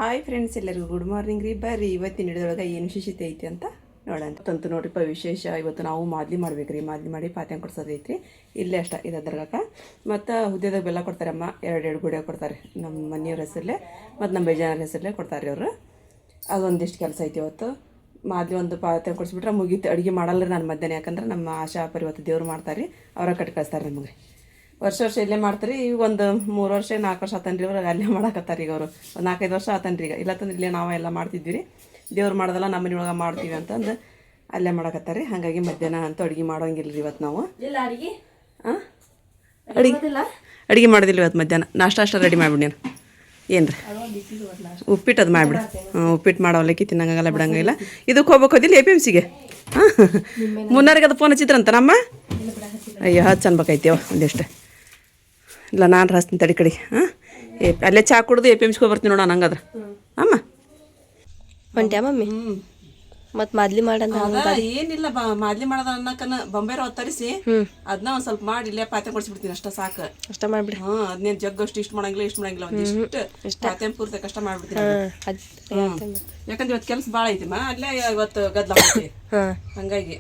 Hi friends, ಎಲ್ಲರಿಗೂ good morning ರೀ. ಬರ್ರಿ ಇವತ್ತಿನ ಹಿಡಿದೊಳಗೆ ಏನು ವಿಶೇಷತೆ ಐತಿ ಅಂತ ನೋಡೋಣ. ತಂತು ನೋಡ್ರಿಪ್ಪ ವಿಶೇಷ. ಇವತ್ತು ನಾವು ಮಾದ್ಲಿ ಮಾಡ್ಬೇಕು ರೀ. ಮಾದ್ಲಿ ಮಾಡಿ ಪಾತ್ಯ ಕೊಡ್ಸೋದೈತ್ರಿ. ಇಲ್ಲೇ ಅಷ್ಟ ಇದು ದರ್ಗಾಕ. ಮತ್ತು ಹುದ್ದೆದಾಗ ಬೆಲ್ಲ ಕೊಡ್ತಾರೆ ಅಮ್ಮ. ಎರಡು ಗುಡಿಯ ಕೊಡ್ತಾರೆ. ನಮ್ಮ ಮನೆಯವ್ರ ಹೆಸರಲ್ಲೇ ಮತ್ತು ನಮ್ಮ ಬೇಜಾರ ಹೆಸರಲ್ಲೇ ಕೊಡ್ತಾರೆ ಅವರು. ಅದೊಂದಿಷ್ಟು ಕೆಲಸ ಐತಿ ಇವತ್ತು. ಮಾದ್ಲಿ ಒಂದು ಪಾತ್ಯ ಕೊಡಿಸ್ಬಿಟ್ರೆ ಮುಗೀತು. ಅಡುಗೆ ಮಾಡಲ್ಲ ನಾನು ಮಧ್ಯಾಹ್ನ, ಯಾಕಂದ್ರೆ ನಮ್ಮ ಆಶಾ ಪರಿವತ್ತು ದೇವ್ರು ಮಾಡ್ತಾರೆ. ಅವರ ಕಟ್ಟಿ ಕಳಿಸ್ತಾರೆ ನಮಗೆ. ವರ್ಷ ಇಲ್ಲೇ ಮಾಡ್ತಾರೆ. ಈಗ ಒಂದು 3 ವರ್ಷ 4 ವರ್ಷ ಆತನ್ರಿ ಅವ್ರು ಅಲ್ಲೇ ಮಾಡಕತ್ತಾರೆ. ಈಗ ಅವರು ಒಂದು 4-5 ವರ್ಷ ಆತನ್ರಿ. ಈಗ ಇಲ್ಲತ್ತಂದ್ರೆ ಇಲ್ಲೇ ನಾವು ಎಲ್ಲ ಮಾಡ್ತಿದ್ವಿ ರೀ. ದೇವ್ರು ಮಾಡೋದಲ್ಲ ನಮ್ಮ ಮನೆಯೊಳಗೆ ಮಾಡ್ತೀವಿ ಅಂತಂದು ಅಲ್ಲೇ ಮಾಡಕತ್ತಾರೆ. ಹಾಗಾಗಿ ಮಧ್ಯಾಹ್ನ ಅಂತೂ ಅಡುಗೆ ಮಾಡೋಂಗಿಲ್ಲ ರೀ ಇವತ್ತು ನಾವು. ಅಡುಗೆ ಮಾಡೋದಿಲ್ಲ ಇವತ್ತು. ಮಧ್ಯಾಹ್ನ ನಾಷ್ಟ ರೆಡಿ ಮಾಡಿಬಿಡಿ. ನೀನು ಏನು ರೀ ಉಪ್ಪಿಟ್ಟು ಅದು ಮಾಡಿಬಿಡು. ಉಪ್ಪಿಟ್ಟು ಮಾಡೋಲ್ಲಕ್ಕಿ ತಿನ್ನಂಗಲ್ಲ ಬಿಡಂಗಿಲ್ಲ. ಇದಕ್ಕೆ ಹೋಗ್ಬೇಕೋದಿಲ್ಲ APMCಗೆ. ಮುನ್ನಾರಿಗೆ ಅದು ಫೋನ್ ಹಚ್ಚಿದ್ರಂತ ನಮ್ಮ. ಅಯ್ಯೋ ಅನ್ಬೇಕೈತಿ ಒಂದಿಷ್ಟು. ಇಲ್ಲ ನಾನು ಹಚ್ತೀನಿ ತಡಿ ಕಡೆ. ಅಲ್ಲೇ ಚಾ ಕುಡ್ದು APMCಗೆ ಬರ್ತೀನಿ ನೋಡೋಣ. ಹಂಗಾದ್ರೆ ಅಮ್ಮ ಹೊಂಟ್ಯಾ ಮಮ್ಮಿ? ಮತ್ತು ಮಾದ್ಲಿ ಮಾಡಂತ ಏನಿಲ್ಲ. ಮಾದ್ಲಿ ಮಾಡೋದ ಅನ್ನಕನ ಬೊಂಬೆ ರವ ತರಿಸಿ ಅದನ್ನ ಒಂದು ಸ್ವಲ್ಪ ಮಾಡಿ ಇಲ್ಲೇ ಪಾತ್ರೆ ಕೊಡಿಸ್ಬಿಡ್ತೀನಿ. ಅಷ್ಟ ಸಾಕು. ಅಷ್ಟ ಮಾಡ್ಬಿಡಿ. ಅದನ್ನೇನು ಜಗ್ಗಷ್ಟು ಇಷ್ಟು ಮಾಡಂಗಿಲ್ಲ ಒಂದಿಷ್ಟು ಪಾತ್ರೆ ಪೂರ್ತಿ ಕಷ್ಟ ಮಾಡ್ಬಿಡ್ತೀನಿ. ಯಾಕಂದ್ರೆ ಇವತ್ತು ಕೆಲಸ ಭಾಳ ಐತಿಮ್ಮ. ಅಲ್ಲೇ ಇವತ್ತು ಗದ್ದಲ ಮಾಡ್ತೀವಿ. ಹಂಗಾಗಿ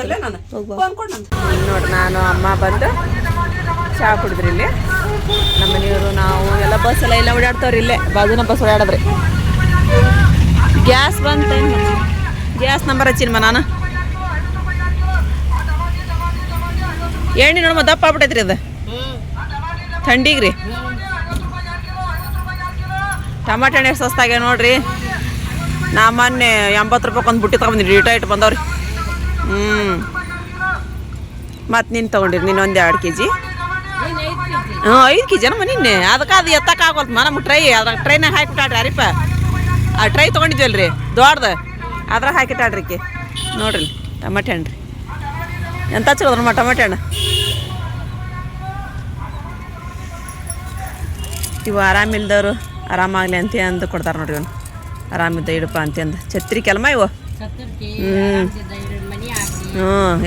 ಬರ್ಲೇ ನಾನು ಅನ್ಕೊಂಡು ನೋಡ್ರಿ. ನಾನು ಅಮ್ಮ ಬಂದು ಚಹಾ ಕುಡಿದ್ರಿ ಇಲ್ಲಿ. ನಮ್ಮ ಮನೆಯವರು ನಾವು ಎಲ್ಲ ಬಸ್ ಎಲ್ಲ ಓಡಾಡ್ತಾವ್ರಿ. ಇಲ್ಲೇ ಬಾಜುನ ಬಸ್ ಓಡಾಡದ್ರಿ. ಗ್ಯಾಸ್ ಬಂತ. ಗ್ಯಾಸ್ ನಂಬರ್ ಹಚ್ಚಿನಮ್ಮ ನಾನು. ಎಣ್ಣೆ ನೋಡಮ್ಮ ದಪ್ಪ ಆಗ್ಬಿಟ್ಟೈತ್ರಿ ಅದು ಥಂಡಿಗೆ ರೀ. ಟಮಾಟೆ ಹಣ್ಣು ಎಷ್ಟು ಸಸ್ತಾಗ್ಯಾವ ನೋಡ್ರಿ. ನಾ ಮೊನ್ನೆ 80 ರೂಪಾಯಿ ಒಂದು ಬುಟ್ಟಿ ತೊಗೊಂಬಂದಿನಿ. ರಿಟೈಟ್ ಬಂದವ್ರಿ. ಮತ್ತು ನೀನು ತೊಗೊಂಡಿರಿ. ನೀನು 1-2 kg. 5 kg ನಮ್ಮ ನಿನ್ನೆ. ಅದಕ್ಕೆ ಅದು ಎತ್ತಕ್ಕಾಗೋಲ್ತಮ್ಮ ನಮ್ಗೆ ಟ್ರೈ. ಅದ್ರಾಗ ಟ್ರೈನಾಗ ಹಾಕಿಬಿಟ್ಟಾಡ್ರಿ ಅರಿಪ. ಆ ಟ್ರೈ ತೊಗೊಂಡಿದ್ವಲ್ರಿ ದೊಡ್ಡದು, ಅದ್ರಾಗ ಹಾಕಿಟ್ಟಾಡ್ರಿಕ್ಕೆ ನೋಡ್ರಿ. ಟಮಾಟೆ ಹಣ್ಣು ರೀ ಎಂತ ಚಲೋದ್ರಮ್ಮ ಟಮಾಟೆ ಹಣ್ಣು. ಇವು ಆರಾಮಿಲ್ದವರು ಆರಾಮಾಗಲಿ ಅಂತ ಅಂದು ಕೊಡ್ತಾರೆ ನೋಡ್ರಿ. ಇವನು ಆರಾಮಿದ್ದ ಇಡಪ್ಪ ಅಂತಂದು ಛತ್ರಿ ಕೆಲಮ ಇವು.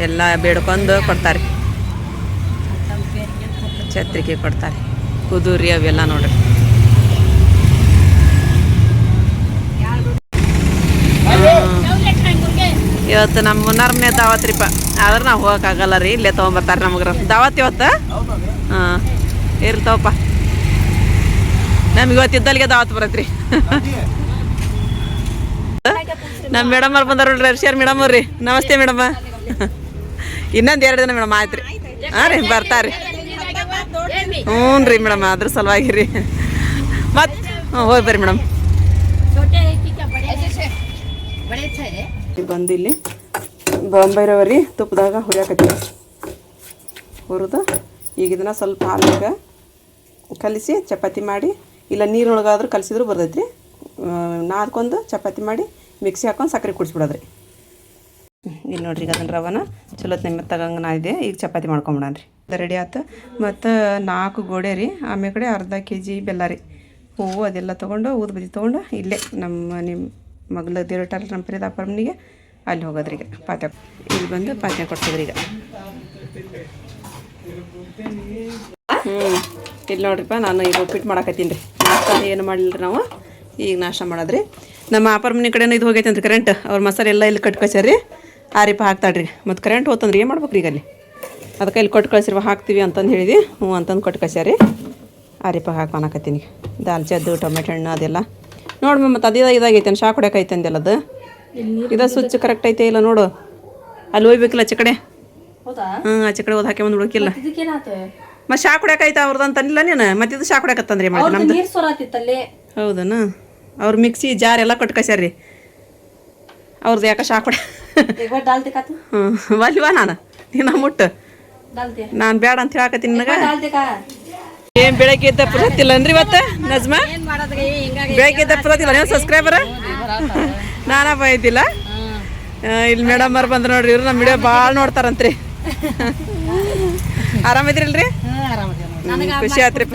ಎಲ್ಲ ಬೇಡ್ಕೊಂಡು ಕೊಡ್ತಾರೆ. ಛತ್ರಿಕೆ ಕೊಡ್ತಾರೆ. ಕುದುರಿ ಅವೆಲ್ಲ ನೋಡ್ರಿ. ಇವತ್ತು ನಮ್ಮ ಮುನ್ನಾರ ಮನೆ ದಾವತ್ ರೀಪ. ಆದ್ರೆ ನಾವು ಹೋಗೋಕ್ಕಾಗಲ್ಲ ರೀ. ಇಲ್ಲೇ ತೊಗೊಂಬರ್ತಾರೆ ನಮ್ಗೆ ದಾವತ್ ಇವತ್ತು. ಇರ್ಲಿ ತಗೋಪ್ಪ. ನಮ್ಗೆ ಇವತ್ತು ಇದ್ದಲ್ಲಿಗೆ ದಾವತ್ ಬರತ್ರಿ. ನಮ್ಮ ಮೇಡಮ್ ಅವ್ರು ಬಂದಾರ ನೋಡ್ರಿ. ಶೇರ್ ಮೇಡಮ್ ಅವ್ರಿ. ನಮಸ್ತೆ ಮೇಡಮ್ಮ. ಇನ್ನೊಂದು 2 ದಿನ ಮೇಡಮ್ ಆಯ್ತು ರೀ. ಹಾಂ ರೀ ಬರ್ತಾರೆ. ಹ್ಞೂ ರೀ ಮೇಡಮ್. ಅದ್ರ ಸಲುವಾಗಿ ರೀ. ಮತ್ತು ಹೋಗಿ ಬರ್ರಿ ಮೇಡಮ್. ಬಂದು ಇಲ್ಲಿ ಬಾಂಬೆ ರವೆ ರೀ ತುಪ್ಪದಾಗ ಹುರಿಯಾಕತ್ತೀವಿ. ಹುರಿದು ಈಗ ಇದನ್ನು ಸ್ವಲ್ಪ ಹಾಲಿಗೆ ಕಲಿಸಿ ಚಪಾತಿ ಮಾಡಿ, ಇಲ್ಲ ನೀರೊಳಗಾದ್ರೂ ಕಲಿಸಿದ್ರು ಬರ್ತೈತ್ರಿ. ನಾದ್ಕೊಂಡು ಚಪಾತಿ ಮಾಡಿ ಮಿಕ್ಸಿ ಹಾಕೊಂಡು ಸಕ್ಕರೆ ಕುಡಿಸ್ಬಿಡೋದ್ರಿ. ಇಲ್ಲಿ ನೋಡ್ರಿ. ಈಗ ಅದನ್ನ ರವನ ಚಲೋ ಮೆತ್ತಗಂಗೆ ನಾದಿದೆ. ಈಗ ಚಪಾತಿ ಮಾಡ್ಕೊಂಬಿಡೋಣ ರೀ. ರೆಡಿ ಆಯ್ತು. ಮತ್ತು 4 ಗೋಡೆ ರೀ. ಆಮೇಲೆ ಕಡೆ ಅರ್ಧ kg ಬೆಲ್ಲ ರೀ. ಹೂವು ಅದೆಲ್ಲ ತೊಗೊಂಡು ಊದು ಬದಿ ತೊಗೊಂಡು ಇಲ್ಲೇ ನಿಮ್ಮ ಮಗ್ಳು ದೇವ್ರಟಾರ ನಮ್ಮ ಪ್ರೀತಾಪರ್ಮನಿಗೆ ಅಲ್ಲಿ ಹೋಗೋದ್ರಿ. ಈಗ ಪಾತ್ಯ ಇಲ್ಲಿ ಬಂದು ಪಾತ್ಯ ಕೊಡ್ಸೋದ್ರಿ. ಈಗ ಇಲ್ಲಿ ನೋಡ್ರಿಪ್ಪ ನಾನು ಈಗ ಉಪ್ಪಿಟ್ಟು ಮಾಡಾಕತ್ತೀನಿ ರೀ. ನಾಷ್ಟ ಏನು ಮಾಡಲಿಲ್ಲ ನಾವು. ಈಗ ನಾಷ್ಟ ಮಾಡೋದ್ರಿ. ನಮ್ಮ ಅಪರ್ಮನಿ ಕಡೆನೂ ಇದು ಹೋಗೈತೆ ಅಂತ ಕರೆಂಟ್. ಅವ್ರ ಮಸಾಲೆ ಎಲ್ಲ ಇಲ್ಲಿ ಕಟ್ ಕಳ್ಸ್ಯಾರಿ. ಆರಿಪ ಹಾಕ್ತಾಳ್ರಿ. ಮತ್ತು ಕರೆಂಟ್ ಹೋತಂದ್ರೆ ಏನು ಮಾಡ್ಬೇಕು ರೀ ಈಗ ಅಲ್ಲಿ. ಅದಕ್ಕೆ ಇಲ್ಲಿ ಕೊಟ್ಟು ಕಳ್ಸಿರುವ ಹಾಕ್ತೀವಿ ಅಂತಂದು ಹೇಳಿದ್ವಿ. ಹ್ಞೂ ಅಂತಂದು ಕೊಟ್ಟು ಕಳ್ಸ್ಯಾರಿ. ಆರಿಪ ಹಾಕಿ ದಾಲ್ಚದ್ದು ಟೊಮೆಟೊ ಹಣ್ಣು ಅದೆಲ್ಲ ನೋಡಿ. ಮತ್ತು ಅದೇ ಇದಾಗೈತೆ ಶಾ ಹೊಡ್ಯಾಕೈತೆ ಅಂದೆಲ್ಲ. ಅದು ಇದು ಸ್ವಿಚ್ ಕರೆಕ್ಟ್ ಐತೆ ಇಲ್ಲ ನೋಡು. ಅಲ್ಲಿ ಹೋಗ್ಬೇಕಿಲ್ಲ ಆಚೆ ಕಡೆ. ಆಚೆ ಕಡೆ ಹೋದ್ ಹಾಕಿ ಬಂದು ಹುಡುಕಿಲ್ಲ. ಮತ್ತು ಶಾ ಹೊಡ್ಯಾಕೈತೆ ಅವ್ರದ್ದು ಅಂತನಿಲ್ಲ ನೀನು. ಮತ್ತು ಇದು ಶಾ ಹೊಡ್ಯಾಕತ್ತಂದ್ರಿ ಮಾಡಿ ನಮ್ದು. ಹೌದನ. ಅವ್ರು ಮಿಕ್ಸಿ ಜಾರ್ ಎಲ್ಲ ಕೊಟ್ಟು ಕಳ್ಸ್ಯಾರ್ರಿ. ಅವ್ರದ್ದು ಯಾಕೆ ಶಾ ಹೊಡ್ಯ ಅಲ್ವಾ ನಾನು ನೀನು ಮುಟ್ಟು. ನಾನು ಬೇಡ ಅಂತ ಹೇಳಕತ್ತೀನಿ ನನಗೆ. ಏನು ಬೆಳಗ್ಗೆ ಎದ್ದ ಪುರತ್ತಿಲ್ಲ ಅನ್ರಿ ಇವತ್ತು ನಜ್ಮಾ? ಬೆಳಗ್ಗೆ ಎದ್ದ ಪುರತ್ತಿಲ್ಲ ನೀವು ಸಬ್ಸ್ಕ್ರೈಬರ? ನಾನಪ್ಪ ಇದ್ದಿಲ್ಲ. ಇಲ್ಲಿ ಮೇಡಮ್ ಅವ್ರು ಬಂದ್ರು ನೋಡ್ರಿ. ಇವ್ರು ನಮ್ಮ ವಿಡಿಯೋ ಭಾಳ ನೋಡ್ತಾರಂತ್ರಿ. ಆರಾಮಿದ್ರಿಲ್ರಿ? ಖುಷಿ ಆತ್ರಿ.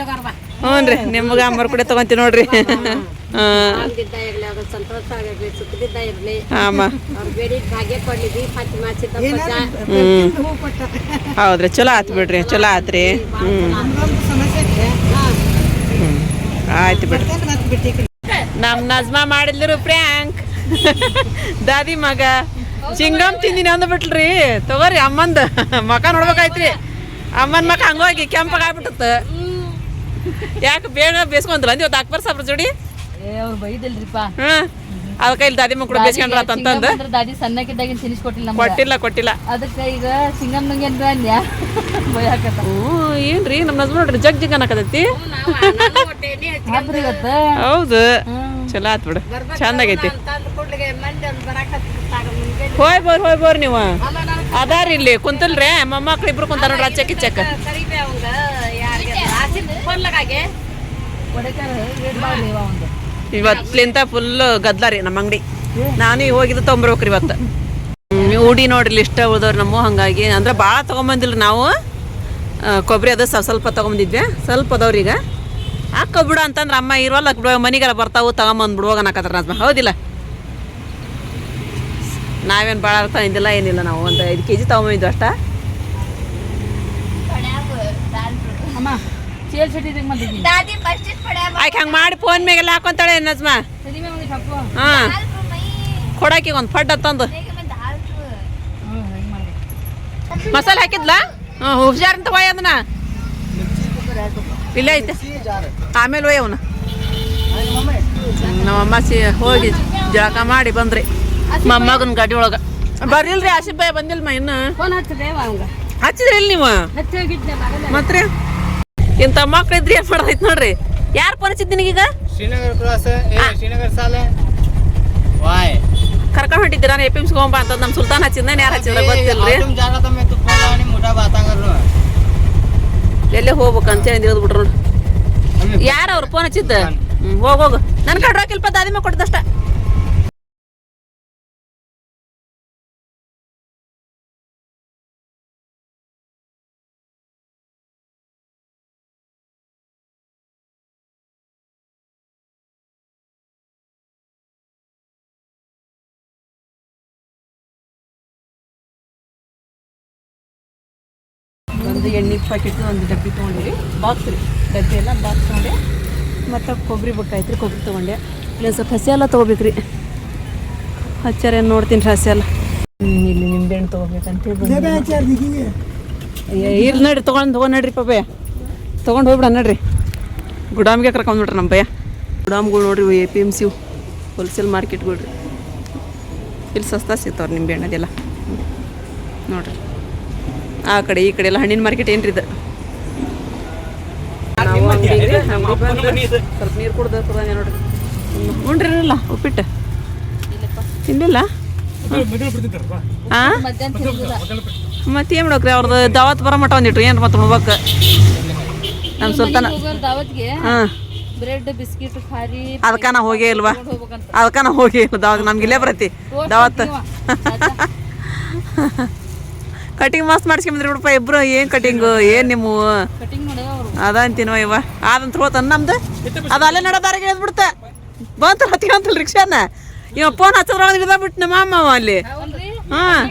ಹ್ಞೂ ರೀ. ನಿಮ್ಗೆ ಅಮ್ಮರು ಕೂಡ ತೊಗೊಂತೀವಿ ನೋಡ್ರಿ. ಹೌದ್ರಿ. ಚಲೋ ಆತ್ ಬಿಡ್ರಿ. ಚಲೋ ಆತ್ರಿ. ಆಯ್ತು ಬಿಡ್ರಿ. ನಮ್ಮ ನಜ್ಮಾ ಮಾಡಿದ್ರು ಪ್ರ್ಯಾಂಕ್ ದಾದಿ ಮಗ ಚಿಂಗಮ್ ತಿಂದಿನಿ ಅಂದ್ಬಿಟ್ಲ್ರಿ ತಗೋರಿ ಅಮ್ಮಂದು ಮಕ ನೋಡ್ಬೇಕಾಯ್ತ್ರಿ ಅಮ್ಮನ ಮಕ ಹಂಗೋಗಿ ಕೆಂಪಾಗ ಆಗ್ಬಿಟ್ಟತ್ತ ಯಾಕೆ ಬೇಗ ಬೇಸ್ಕೊಂತಲ್ಲ ಇವತ್ತು ಅಕ್ಬರ್ ಸಾಬ್ರ ಜೋಡಿ ಅವ್ರು ಬೈದಿಲ್ರಿಪ್ಪ ಹಾಂ ಅದಕ್ಕೆ ಇಲ್ಲಿ ದಾದಿ ಮಕ್ಕಳು ಬೇಸ್ಕೊಂಡ್ರ ಅಂತಂದು ದಾದಿ ಸಣ್ಣಕ್ಕಿದ್ದಾಗಿನ ತಿನ್ನಿಸ್ಕೊಟ್ಟಿಲ್ಲ ಕೊಟ್ಟಿಲ್ಲ ಅದಕ್ಕೆ ಈಗ ಸಿಂಗಮ್ ನಂಗೇನ್ರ ಅನ್ಯ ಬೈಯಾಕತ್ತ ಏನ್ರಿ ನಮ್ಮ ನಜ್ಮಾ ನೋಡ್ರಿ ಜಗ್ ಜಗ್ ಅನ್ನಕತ್ತೈತಿ ಹೌದು ಚಲೋ ಆತ್ ಬಿಡು ಚಂದಾಗೈತಿ ಹೋಯ್ ಬೋರ್ ನೀವು ಅದಾರಿ ಇಲ್ಲಿ ಕುಂತಲ್ರಿ ಮೊಮ್ಮಕ್ಳು ಇಬ್ರು ಕುಂತಾರ ನೋಡ್ರಿ ಅಚ್ಚಕ್ ಇಚ್ಚಕ್ ಇವತ್ಲಿಂತ ಫುಲ್ ಗದ್ಲಾರಿ ನಮ್ಮ ಅಂಗಡಿ ನಾನು ಹೋಗಿದ್ದು ತೊಗೊಂಬರ್ಬೇಕ್ರಿ ಇವತ್ತು ಉಡಿ ನೋಡ್ರಿ ಇಷ್ಟ ಉಳ್ದವ್ರಿ ನಮ್ಮ ಹಂಗಾಗಿ ಅಂದ್ರೆ ಭಾಳ ತೊಗೊಂಬಂದಿಲ್ರಿ ನಾವು ಕೊಬ್ಬರಿ ಅದು ಸ್ವಲ್ಪ ತೊಗೊಂಬಂದಿದ್ವಿ ಸ್ವಲ್ಪ ಅದಾವ್ರಿ ಈಗ ಹಾಕೋಬಿಡು ಅಂತಂದ್ರೆ ಅಮ್ಮ ಇರೋಲ್ಲ ಬಿಡುವ ಮನೆಗೆಲ್ಲ ಬರ್ತಾವು ತಗೊಂಬಂದು ಬಿಡುವಾಗ ಅನ್ನಕತ್ತಾರ ನಜ್ಮಾ ಹೌದಿಲ್ಲ ನಾವೇನು ಭಾಳ ತಂದಿಲ್ಲ ಏನಿಲ್ಲ ನಾವು ಒಂದು 5 kg ತೊಗೊಂಬಂದಿದ್ವಿ ಅಷ್ಟ ಆಯ್ಕೆ ಹಂಗೆ ಮಾಡಿ ಫೋನ್ ಮ್ಯಾಗೆಲ್ಲ ಹಾಕೊಂತಾಳೆ ನಜ್ಮಾ ಹಾಂ ಕೊಡಾಕಿ ಒಂದು ಫಡ್ ತಂದು ಮಸಾಲೆ ಹಾಕಿದ್ಲಾ ಹ್ಞೂ ಹುಷಾರಂತ ಹೋಯ್ ಅದನ್ನ ಇಲ್ಲೇ ಐತೆ ಆಮೇಲೆ ಹೋಯ್ ಅವನ ನಮ್ಮಮ್ಮ ಹೋಗಿ ಜಳಕ ಮಾಡಿ ಬಂದ್ರಿ ಮೊಮ್ಮಗನ ಗಾಡಿ ಒಳಗೆ ಬರ್ರಿಲ್ರಿ ಆಸಿಫ್ ಬಾಯ್ ಬಂದಿಲ್ಲ ಇನ್ನು ಹಚ್ಚಿದ್ರಿ ಇಲ್ಲಿ ನೀವು ಮತ್ತೆ ಇಂಥ ಮಕ್ಳು ಇದ್ರಿ ಏನು ಮಾಡೋದೈತೆ ನೋಡ್ರಿ ಯಾರು ಫೋನ್ ಹಚ್ಚಿದ್ ನಿನಗೀಗ ಕರ್ಕೊಂಡು ಹೊಂಟಿದ್ದೀರ ನಾನು APMC ಹೋಗ್ಬ ಅಂತ ನಮ್ಮ ಸುಲ್ತಾನ್ ಹಚ್ಚಿದ್ನ ಯಾರು ಹಚ್ಚಿದ್ರ ಗೊತ್ತಿಲ್ರಿ ಎಲ್ಲೇ ಹೋಗ್ಬೇಕಂತ ಹೇಳಿ ಬಿಟ್ರು ನೋಡಿ ಯಾರು ಅವ್ರು ಫೋನ್ ಹಚ್ಚಿದ್ದ ಹೋಗು ನನ್ನ ಕಡೆ ರೊಕ್ಕಿಲ್ಪ ದಾದಿಮ ಕೊಟ್ಟದಷ್ಟ ಒಂದು ಎಣ್ಣೆ ಪ್ಯಾಕೆಟ್ ಒಂದು ಡಬ್ಬಿ ತೊಗೊಂಡಿರಿ ಬಾಕ್ಸ್ ರೀ ಡಬ್ಬಿ ಎಲ್ಲ ಬಾಕ್ಸ್ ತೊಗೊಂಡೆ ಮತ್ತು ಕೊಬ್ಬರಿ ಬೇಕಾಯ್ತು ರೀ ಕೊಬ್ಬರಿ ತೊಗೊಂಡೆ ಇಲ್ಲಿ ಸ್ವಲ್ಪ ಹಸಿ ಎಲ್ಲ ತೊಗೋಬೇಕ್ರಿ ಹಚ್ಚಾರೇನು ನೋಡ್ತೀನಿ ರೀ ಹಸಿ ಎಲ್ಲ ಇಲ್ಲಿ ನಿಂಬೆಹಣ್ಣು ತೊಗೋಬೇಕಂತೇಳಿ ಇಲ್ಲಿ ನೋಡ್ರಿ ತೊಗೊಂಡು ನಡ್ರಿ ಪಬ್ಬಯ್ಯ ತೊಗೊಂಡು ಹೋಗ್ಬಿಡ ನಡ್ರಿ ಗುಡಾಮ್ಗೆ ಕರ್ಕೊಂಡ್ಬಿಟ್ರಿ ನಮ್ಮ ಭಯ ಗುಡಾಮ್ಗಳು ನೋಡ್ರಿ APMC ಹೋಲ್ಸೇಲ್ ಮಾರ್ಕೆಟ್ಗಳು ರೀ ಇಲ್ಲಿ ಸಸ್ತಾ ಸಿಗ್ತಾವ್ರಿ ನಿಂಬೆಹಣ್ಣು ಅದೆಲ್ಲ ನೋಡ್ರಿ ಆ ಕಡೆ ಈ ಕಡೆ ಎಲ್ಲ ಹಣ್ಣಿನ ಮಾರ್ಕೆಟ್ ಏನ್ರಿ ಇದು ಸ್ವಲ್ಪ ನೀರು ಕುಡ್ದು ನೋಡ್ರಿ ಉಂಡ್ರಿರಲ್ಲ ಉಪ್ಪಿಟ್ಟು ತಿನ್ಲಿಲ್ಲ ಹಾಂ ಮತ್ತೇನು ಮಾಡ್ಬೇಕ್ರಿ ಅವ್ರದ್ದು ದಾವತ್ ಬರೋ ಮಟ್ಟ ಒಂದಿಟ್ರು ಏನು ಮತ್ತೆ ಉಣ್ಬೇಕು ನಮ್ಮ ಸುಲ್ತಾನ ಹಾಂ ಬ್ರೆಡ್ ಬಿಸ್ಕಿಟ್ ಖಾರಿ ಅದಕ್ಕೆ ನಾ ಹೋಗೇ ಇಲ್ವಾ ಅದಕ್ಕೆ ನಾ ಹೋಗೇ ಇಲ್ಲ ದಾವತ್ ನಮ್ಗೆ ಇಲ್ಲೇ ಬರತ್ತಿ ದಾವತ್ ಕಟಿಂಗ್ ಮಸ್ತ್ ಮಾಡಿಸ್ಕೊಂಬಂದ್ರಿ ಬಿಡಪ್ಪ ಇಬ್ರು ಏನು ಕಟಿಂಗು ಏನು ನಿಮ್ಮ ಅದ ಅಂತೀನೋ ಇವ ಅದಂತ ಹೋತನ ನಮ್ದು ಅದು ಅಲ್ಲೇ ನಡೋದಾರಿಗೆ ಹೇಳ್ಬಿಡ್ತ ಬಂತಲ್ಲ ಹತ್ತಿಗಂತಲ್ಲ ರಿಕ್ಷಾನ ಇವ ಫೋನ್ ಹಚ್ಚೋದ್ರೊಳಗೆ ಇದಾಗ್ಬಿಟ್ಟು ನಮ್ಮ ಅಮ್ಮ ಅಲ್ಲಿ ಹಾಂ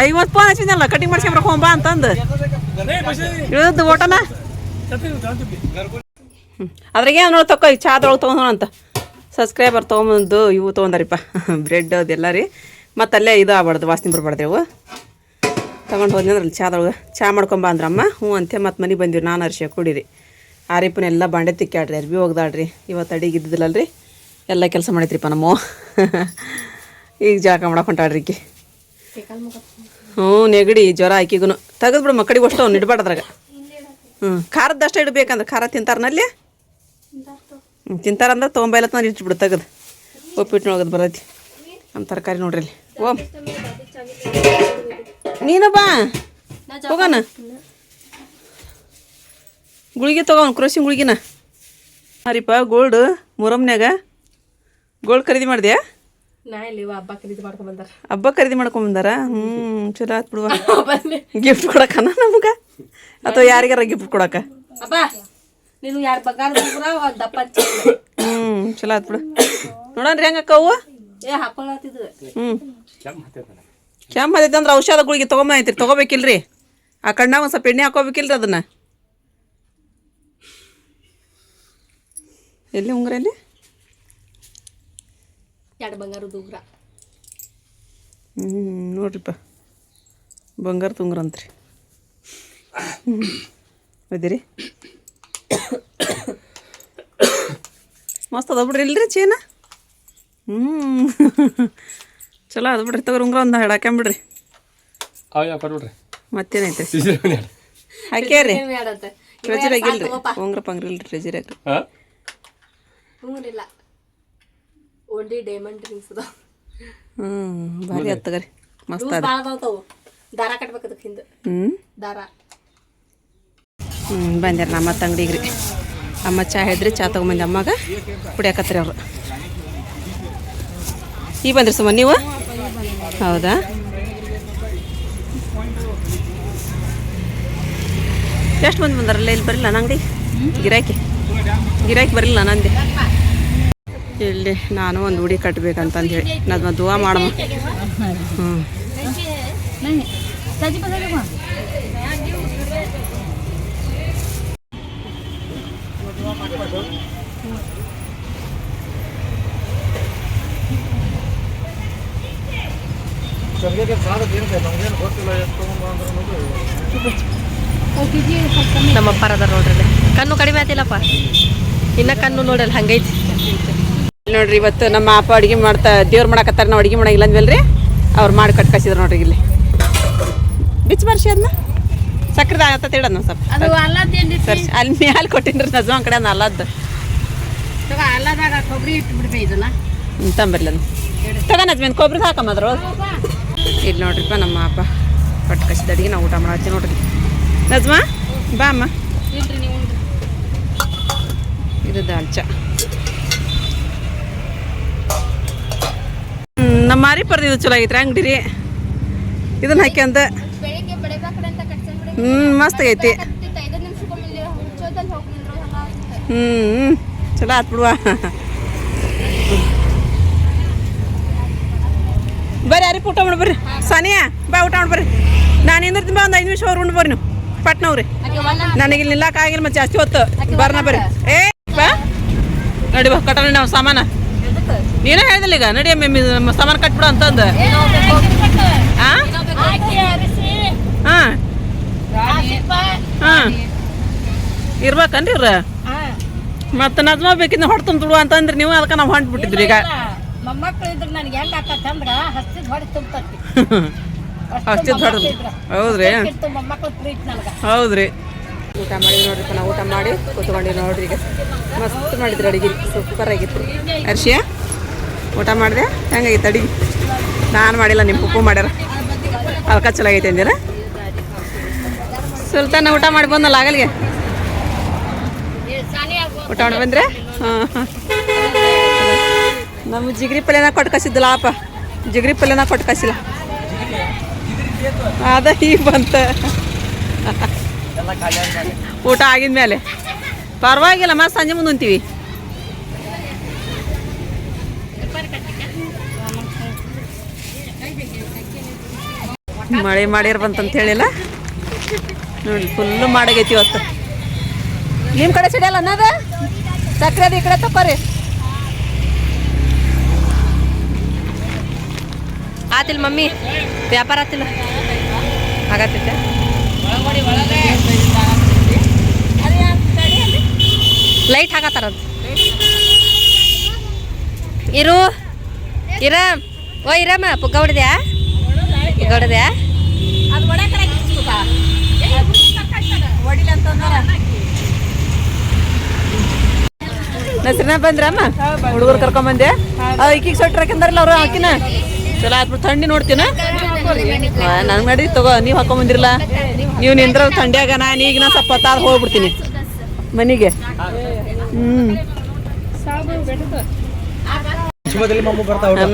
ಇವತ್ತು ಫೋನ್ ಹಚ್ಚಿದ್ನಲ್ಲ ಕಟಿಂಗ್ ಮಾಡಿಸ್ಕೊಂಬರಕ್ಕೆ ಹೋಗ್ಬಾ ಅಂತಂದು ಇಳಿದ್ದು ಓಟನ ಅದ್ರಾಗೆ ನೋಡಿ ತಗೋ ಈ ಚಾದೊಳಗೆ ತೊಗೊಂಡೋಣಂತ ಸಬ್ಸ್ಕ್ರೈಬರ್ ತೊಗೊಂಬಂದು ಇವು ತೊಗೊಂಡಾರಿಪ್ಪ ಬ್ರೆಡ್ ಅದೆಲ್ಲ ರೀ ಮತ್ತು ಅಲ್ಲೇ ಇದು ಆಗ್ಬಾರ್ದು ವಾಸನೆ ಬರ್ಬಾರ್ದು ಇವು ತೊಗೊಂಡು ಹೋದ್ನಿ ಅಂದ್ರೆ ಅಲ್ಲಿ ಚಾದೊಳಗೆ ಚಾ ಮಾಡ್ಕೊಂಬ ಅಂದ್ರಮ್ಮ ಹ್ಞೂ ಅಂತೆ ಮತ್ತು ಮನೆಗೆ ಬಂದಿವಿ ನಾನು ಅರ್ಶಿಯ ಕುಡೀರಿ ಆರಿಪನೆಲ್ಲ ಬಾಂಡೆ ತಿಕ್ಕಾಡ್ರಿ ಅರ್ಬಿ ಹೋಗ್ದಾಳ್ರಿ ಇವತ್ತು ಅಡಿಗೆ ಇದ್ದಿದ್ದಿಲ್ಲಲ್ರಿ ಎಲ್ಲ ಕೆಲಸ ಮಾಡೈತ್ರಿಪ್ಪ ನಮ್ಮ ಈಗ ಜಾಕ ಮಾಡಕ್ಕೆ ಹೊಂಟಾಡ್ರಿ ಈಕಿ ಹ್ಞೂ ನೆಗಡಿ ಜ್ವರ ಆಕಿಗೂ ತೆಗೆದ್ಬಿಡು ಮಕ್ಕಳಿಗೆ ಅಷ್ಟು ಅವ್ನು ಇಡಬಾರ್ದ್ರಾಗ ಖಾರದಷ್ಟು ಇಡಬೇಕಂದ್ರೆ ಖಾರ ತಿಂತಾರನಲ್ಲಿ ತಿಂತಾರಂದ್ರೆ ತೊಗೊಂಬೈಲತ್ತ ಇಟ್ಬಿಡು ತೆಗೆದು ಉಪ್ಪಿಟ್ಟು ಬರೈತಿ ನಮ್ಮ ತರಕಾರಿ ನೋಡ್ರಿ ಅಲ್ಲಿ ಓ ನೀನು ಬಾ ಹೋಗೋಣ ಗುಳಿಗೆ ತೊಗೊಂಡು ಕ್ರೋಸಿಂಗ್ ಗುಳಿಗಿನ ಹರಿಪ್ಪ ಗೋಲ್ಡ್ ಮುರಮ್ನ್ಯಾಗ ಗೋಲ್ಡ್ ಖರೀದಿ ಮಾಡಿದೆ ಹಬ್ಬ ಖರೀದಿ ಮಾಡ್ಕೊಂಡ್ಬಂದಾರ ಹಬ್ಬ ಖರೀದಿ ಮಾಡ್ಕೊಂಬಂದಾರ ಚಲೋ ಆತ್ ಬಿಡುವ ಗಿಫ್ಟ್ ಕೊಡಕನ ನಮ್ಗೆ ಅಥವಾ ಯಾರಿಗಾರ ಗಿಫ್ಟ್ ಕೊಡಕ ನೀನು ಯಾರು ಬಂಗಾರ ಚಲೋ ಆತ್ ಬಿಡು ನೋಡನ್ರಿ ಹೆಂಗಕ್ಕವು ಹಾಕೊಳತ್ತಿದ್ರು ಕೆಮ್ಮು ಹತ್ತೈತೆ ಅಂದ್ರೆ ಔಷಧ ಗುಳಿಗೆ ತೊಗೊಂಬಂದೈತ್ರಿ ತೊಗೋಬೇಕಿಲ್ರಿ ಆ ಕಣ್ಣಾಗ ಒಂದು ಸ್ವಲ್ಪ ಎಣ್ಣೆ ಹಾಕೋಬೇಕಿಲ್ರಿ ಅದನ್ನು ಎಲ್ಲಿ ಉಂಗ್ರಲ್ಲಿ ಎರಡು ಬಂಗಾರ ಉಂಗುರ. ನೋಡ್ರಿಪ್ಪ ಬಂಗಾರ ತುಂಗ್ರ ಅಂತ್ರಿ. ಒಯ್ದಿರಿ ಮಸ್ತ್ ಅದ ಬಿಡ್ರಿ ಇಲ್ರಿ ಚೇನ. ಚಲೋ ಅದ ಬಿಡ್ರಿ. ತಗೋರಿ ಉಂಗ್ರ ಒಂದು ಹಿಡಾಕೊಂಬಿಡ್ರಿ. ಮತ್ತೇನೈತೆ ಹಾಕ್ಯಾರಿ ಟ್ರೆಜರಾಗ ಇಲ್ರಿ ಉಂಗ್ರ ಪಂಗ್ರ ಇಲ್ರಿ ಟ್ರೆಜರಾಗ. ಉಂಗುರಿಲ್ಲ ಓನ್ಲಿ ಡೈಮಂಡ್ ರಿಂಗ್ಸ್ ಅದಾವ. ಭಾರಿ ಆತ್ ತಗೋರಿ ಮಸ್ತ್ ಅದ. ದಾರ ಕಟ್ಬೇಕು ಅದಕ್ಕೆ ಹಿಂದೆ ದಾರ. ಬಂದ್ಯಾರ ನಮ್ಮ ಮತ್ತೆ ಅಂಗಡಿಗೆ ರೀ. ಅಮ್ಮ ಚಾ ಹೇಳಿದ್ರಿ, ಚಾ ತೊಗೊಂಬಂದು ಅಮ್ಮಗೆ ಕುಡಿಯಾಕತ್ರಿ ಅವರು. ಈಗ ಬಂದ್ರಿ ಸುಮ್ಮ ನೀವು? ಹೌದಾ? ಎಷ್ಟು ಮಂದಿ ಬಂದಾರಲ್ಲ? ಇಲ್ಲಿ ಬರಲಿಲ್ಲ ಅಂಗಡಿ ಗಿರಾಕಿ ಬರಲಿಲ್ಲ ನಂದೆ. ಇಲ್ಲಿ ನಾನು ಒಂದು ಉಡಿ ಕಟ್ಟಬೇಕಂತಂದು ಹೇಳಿ ನಾನು ದುವಾ ಮಾಡಮ್ಮ. ನಮ್ಮ ಅಪ್ಪಾರದ ನೋಡ್ರಿ ಕಣ್ಣು ಕಡಿಮೆ ಆತಿಲ್ಲಪ್ಪ, ಇನ್ನ ಕಣ್ಣು ನೋಡಲ್ಲ ಹಂಗೈತಿ ನೋಡ್ರಿ. ಇವತ್ತು ನಮ್ಮ ಅಪ್ಪ ಅಡುಗೆ ಮಾಡ್ತಾ ದೇವ್ರು ಮಾಡಕತ್ತಾರ. ನಾವು ಅಡುಗೆ ಮಾಡಂಗಿಲ್ಲ ಅಂದ್ವಲ್ರಿ, ಅವ್ರು ಮಾಡಿ ಕಟ್ಕಸಿದ್ರು ನೋಡ್ರಿ. ಇಲ್ಲಿ ಬಿಚ್ಚ ಬರ್ಸಿ ಅದನ್ನ ಸಕ್ರೆದ ಆಗತ್ತ ಇಡೋದು ನಾವು ಸ್ವಲ್ಪ ಸರಿ. ಅಲ್ಲಿ ಮ್ಯಾಲೆ ಕೊಟ್ಟಿನ್ರಿ ನಜ್ಮ ಕಡೆ ಅಲ್ಲದ್ದು ತಂಬರ್ಲಿ ಅದು ತಗ ನಜ್ಮೇನ್ ಕೊಬ್ಬರಿ ಹಾಕಮ್ಮದ್ರ. ಇಲ್ಲಿ ನೋಡ್ರಿಪ್ಪ ನಮ್ಮ ಅಪ್ಪ ಕಟ್ಕಸಿದ ಅಡುಗೆ ನಾವು ಊಟ ಮಾಡತ್ತೀವಿ ನೋಡ್ರಿ. ನಜ್ಮಾ ಬಾ ಅಮ್ಮ. ಇದು ದಾಲ್ಚ. ನಮ್ಮ ಮಾರಿ ಪರ್ದಿದ್ದು ಚಲೋ ಆಗೈತ್ರಿ ಅಂಗಡಿ ರೀ. ಇದನ್ನ ಹಾಕ್ಯಂತ ಮಸ್ತ್ ಆಗೈತಿ. ಚಲೋ ಆತ್ ಬಿಡುವ. ಬರ್ರಿ ಯಾರಿಗೆ ಊಟ ಮಾಡಿ ಬರ್ರಿ. ಸಾನಿಯಾ ಬಾ ಊಟ ಮಾಡಿ ಬರ್ರಿ. ನಾನು ಏನಿರ್ತೀನಿ ಬಾ, ಒಂದು 5 ನಿಮಿಷ ಅವ್ರು ಉಂಡು ಬರ್ರಿ ನೀವು ಪಟ್ನವ್ರಿ. ನನಗೆ ಇಲ್ಲಿ ನಿಲ್ಲಕ್ಕೆ ಆಗಿಲ್ಲ ಮತ್ತೆ ಜಾಸ್ತಿ ಹೊತ್ತು. ಬರ್ನ ಬರ್ರಿ. ಏ ಬಾ ನಡಿ ಬಾ ಕಟ್ಟಣ ನಾವು ಸಾಮಾನ. ನೀನೇ ಹೇಳ್ದಿಲ್ಲ ಈಗ ನಡಿ ನಮ್ಮ ಸಾಮಾನು ಕಟ್ಬಿಡು ಅಂತಂದು. ಹಾಂ ಹಾಂ ಹಾಂ ಇರ್ಬೇಕನ್ರಿ ಇವ್ರ. ಮತ್ತೆ ನಜ್ಮಾ ಬೇಕಿಂದ ಹೊಡ್ತುಂಬ ತುಡು ಅಂತಂದ್ರಿ ನೀವು, ಅದಕ್ಕೆ ನಾವು ಹೊಂಟ್ಬಿಟ್ಟಿದ್ರಿ. ಈಗ ಮೊಮ್ಮಕ್ಕಳು ಇದ್ರೆ ನನಗೆ ಹೆಂಗೆ ಹಾಕತ್ತಂದ್ರೆ ಹಸ್ತಿದ್ ಹೊಡಿ ತುಂಬತೈತಿ. ಹಸ್ತಿದ್ ಹೊಡೆದು ಹೌದ್ರಿ ಮೊಮ್ಮಕ್ಕಳು ಪ್ರೀತಿ ನನಗೆ. ಹೌದ್ರಿ. ಊಟ ಮಾಡಿ ನೋಡ್ರಿಪ್ಪ, ನಾವು ಊಟ ಮಾಡಿ ಕೂತ್ಕೊಂಡಿವಿ ನೋಡ್ರಿ. ಈಗ ಮಸ್ತ್ ಮಾಡಿದ್ರಿ ಅಡುಗೆ, ಸೂಪರ್ ಆಗಿತ್ತು. ಹರ್ಷಿಯ ಊಟ ಮಾಡಿದೆ ಹೆಂಗಾಗಿತ್ತು ಅಡುಗೆ? ನಾನು ಮಾಡಿಲ್ಲ, ನಿಮ್ಮ ಪಪ್ಪು ಮಾಡ್ಯಾರ. ಅದಕ್ಕೆ ಚಲೋ ಆಗೈತೆ ಅಂದಿರ. ಸುಲ್ತಾನ ಊಟ ಮಾಡಿ ಬಂದಲ್ಲ ಆಗಲಿಗೆ. ಊಟ ಮಾಡಿ ಬಂದ್ರೆ ನಮ್ಮ ಜಿಗ್ರಿ ಪಲ್ಯನ ಕೊಟ್ಟು ಕಸಿದ್ದಲ್ಲ ಅಪ್ಪ. ಜಿಗ್ರಿ ಪಲ್ಯನ ಕೊಟ್ಟು ಕಸಿಲ್ಲ ಅದ ಈಗ ಬಂತ. ಊಟ ಆಗಿದ್ಮೇಲೆ ಪರವಾಗಿಲ್ಲ, ಮತ್ತೆ ಸಂಜೆ ಮುಂದೆ ಉಂತೀವಿ. ಮಳೆ ಮಾಡಿರ್ ಬಂತಂತ ಹೇಳಿಲ್ಲ ನೋಡಿ. ಫುಲ್ಲು ಮಾಡಾಗೈತಿ ಇವತ್ತು. ನಿಮ್ಮ ಕಡೆ ಸಿಡಿಯಲ್ಲ ಅನ್ನೋದ ಸಕ್ಕರೆ ಅದು ಈ ಕಡೆ ತಕೋರಿ. ಆತಿಲ್ಲ ಮಮ್ಮಿ, ವ್ಯಾಪಾರ ಆತಿಲ್ಲ ಆಗತ್ತೈತೆ. ಲೈಟ್ ಹಾಕತ್ತಾರಂತ. ಇರು ಇರಾಮ್ ಓ ಇರಾಮ ಪುಗ್ಗ ಹೊಡೆದ್ಯಾ? ಪುಗ್ಗ ಹೊಡೆದ್ಯಾ? ನಸರಿನ ಬಂದ್ರಮ್ಮ ಹುಡುಗರು ಕರ್ಕೊಂಬಂದೆ. ಈಕಿಗೆ ಸ್ವೆಟ್ರ್ ಹಾಕಿಂದಾರಲ್ಲ ಅವ್ರು ಹಾಕಿನ ಚಲೋ ಆತ್ಬಿಟ್ಟು. ಥಂಡಿ ನೋಡ್ತೀನ ನಂಗೆ ನಡಿ ತಗೋ. ನೀವು ಹಾಕೊಂಬಂದಿರಲ್ಲ, ನೀವು ನಿಂದ್ರ ಥಂಡಿಯಾಗ. ನಾನು ಈಗ ಸ್ವಲ್ಪ ಹೊತ್ತಾದ ಹೋಗ್ಬಿಡ್ತೀನಿ ಮನೆಗೆ.